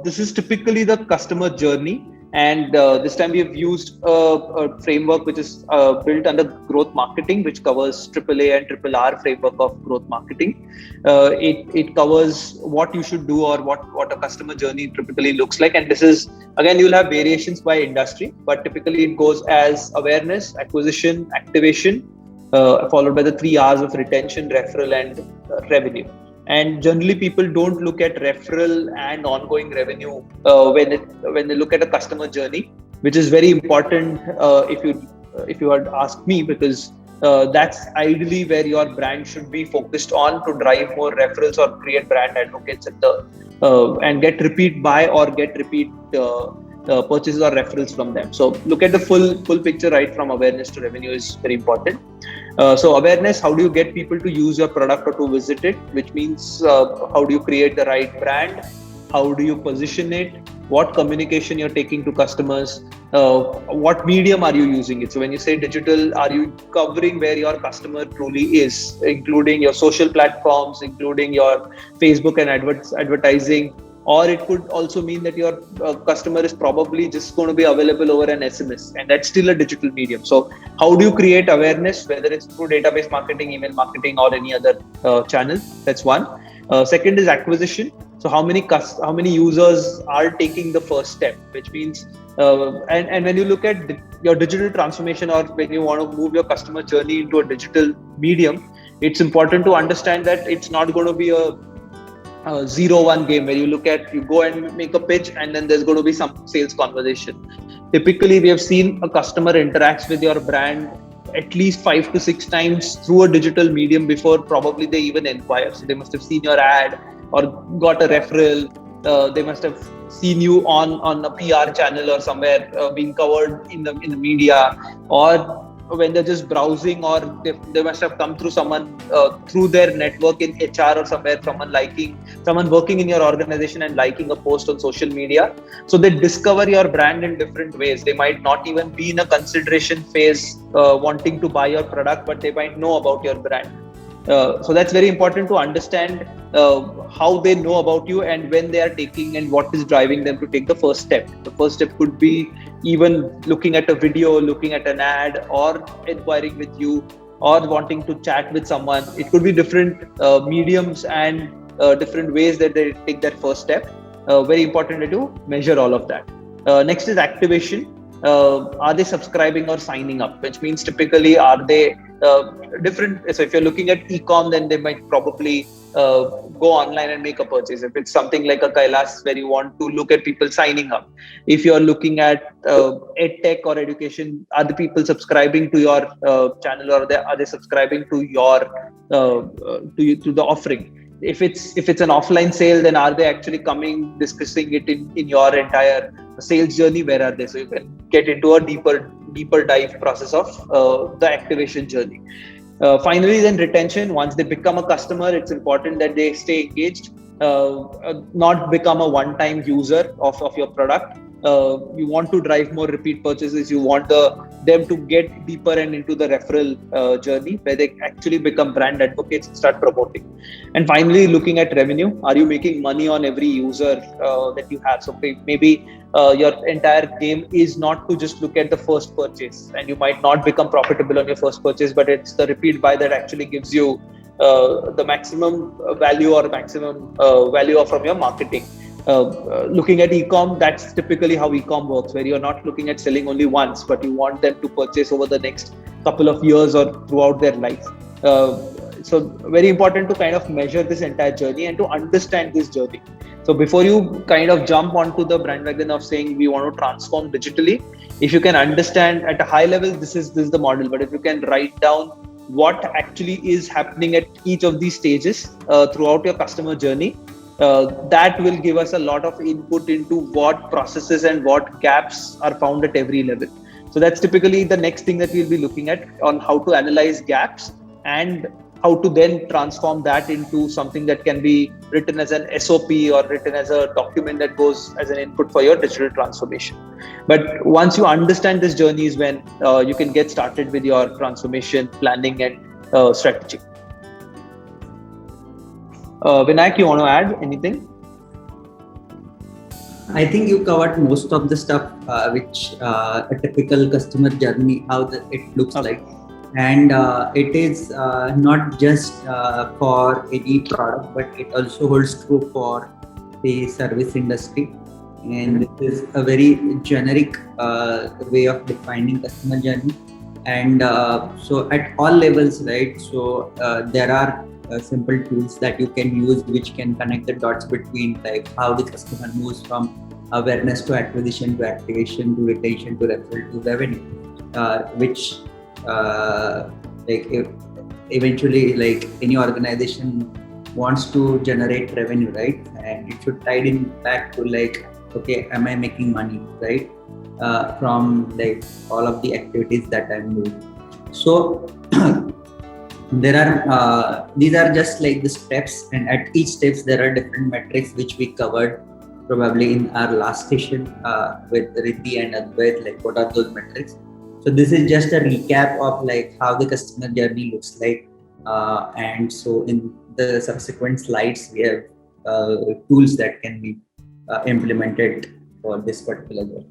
This is typically the customer journey, and this time we have used a framework which is built under growth marketing, which covers AAA and RRR framework of growth marketing. It covers what you should do, or what a customer journey typically looks like. And this is, again, you'll have variations by industry, but typically it goes as awareness, acquisition, activation, followed by the three R's of retention, referral, and revenue. And generally, people don't look at referral and ongoing revenue when they look at a customer journey, which is very important if you had asked me, because that's ideally where your brand should be focused on, to drive more referrals or create brand advocates at the and get repeat buy or get repeat purchases or referrals from them. So look at the full picture, right from awareness to revenue, is very important. So awareness, how do you get people to use your product or to visit it, which means how do you create the right brand, how do you position it, what communication you're taking to customers, what medium are you using it. So when you say digital, are you covering where your customer truly is, including your social platforms, including your Facebook and advertising, or it could also mean that your customer is probably just going to be available over an SMS, and that's still a digital medium. So how do you create awareness, whether it's through database marketing, email marketing, or any other channel? That's one. Second is acquisition. So how many users are taking the first step, which means and when you look at your digital transformation, or when you want to move your customer journey into a digital medium, it's important to understand that it's not going to be a 0-1 game where you go and make a pitch and then there's going to be some sales conversation. Typically, we have seen a customer interacts with your brand at least 5 to 6 times through a digital medium before probably they even inquire. So they must have seen your ad or got a referral. They must have seen you on a PR channel or somewhere being covered in the media, or when they're just browsing, or they must have come through someone through their network in HR or somewhere, someone working in your organization and liking a post on social media. So they discover your brand in different ways. They might not even be in a consideration phase wanting to buy your product, but they might know about your brand. So that's very important to understand how they know about you and when they are taking, and what is driving them to take the first step. The first step could be even looking at a video, looking at an ad, or inquiring with you, or wanting to chat with someone. It could be different mediums and different ways that they take that first step. Very important to measure all of that. Next is activation. Are they subscribing or signing up? Which means typically, are they different? So if you're looking at e-com, then they might probably go online and make a purchase. If it's something like a Kylas, where you want to look at people signing up. If you're looking at ed tech or education, are the people subscribing to your channel, or are they subscribing to your to the offering? If it's an offline sale, then are they actually coming, discussing it in your entire sales journey? Where are they? So you can get into a deeper dive process of the activation journey. Finally, then retention. Once they become a customer, it's important that they stay engaged, not become a one-time user of your product. You want to drive more repeat purchases. You want them to get deeper and into the referral journey, where they actually become brand advocates and start promoting. And finally, looking at revenue. Are you making money on every user that you have? So maybe your entire game is not to just look at the first purchase, and you might not become profitable on your first purchase, but it's the repeat buy that actually gives you the maximum value, or maximum value from your marketing. Looking at e-com, that's typically how e-com works, where you're not looking at selling only once, but you want them to purchase over the next couple of years or throughout their life. So very important to kind of measure this entire journey and to understand this journey. So before you kind of jump onto the bandwagon of saying we want to transform digitally, if you can understand at a high level, this is the model. But if you can write down what actually is happening at each of these stages throughout your customer journey, that will give us a lot of input into what processes and what gaps are found at every level. So that's typically the next thing that we'll be looking at, on how to analyze gaps and how to then transform that into something that can be written as an SOP or written as a document that goes as an input for your digital transformation. But once you understand this journey is when you can get started with your transformation planning and strategy. Vinayak, you want to add anything? I think you covered most of the stuff, which a typical customer journey, how it looks like. And it is not just for any product, but it also holds true for the service industry. And this is a very generic way of defining customer journey. And so at all levels, right? So there are simple tools that you can use which can connect the dots between like how the customer moves from awareness to acquisition to activation to retention to referral to revenue, which like eventually like any organization wants to generate revenue, right? And it should tie in back to like, okay, am I making money, right? From like all of the activities that I'm doing. So there are these are just like the steps, and at each steps there are different metrics which we covered probably in our last session with Riddhi and Advait, like what are those metrics. So this is just a recap of like how the customer journey looks like, and so in the subsequent slides we have tools that can be implemented for this particular journey.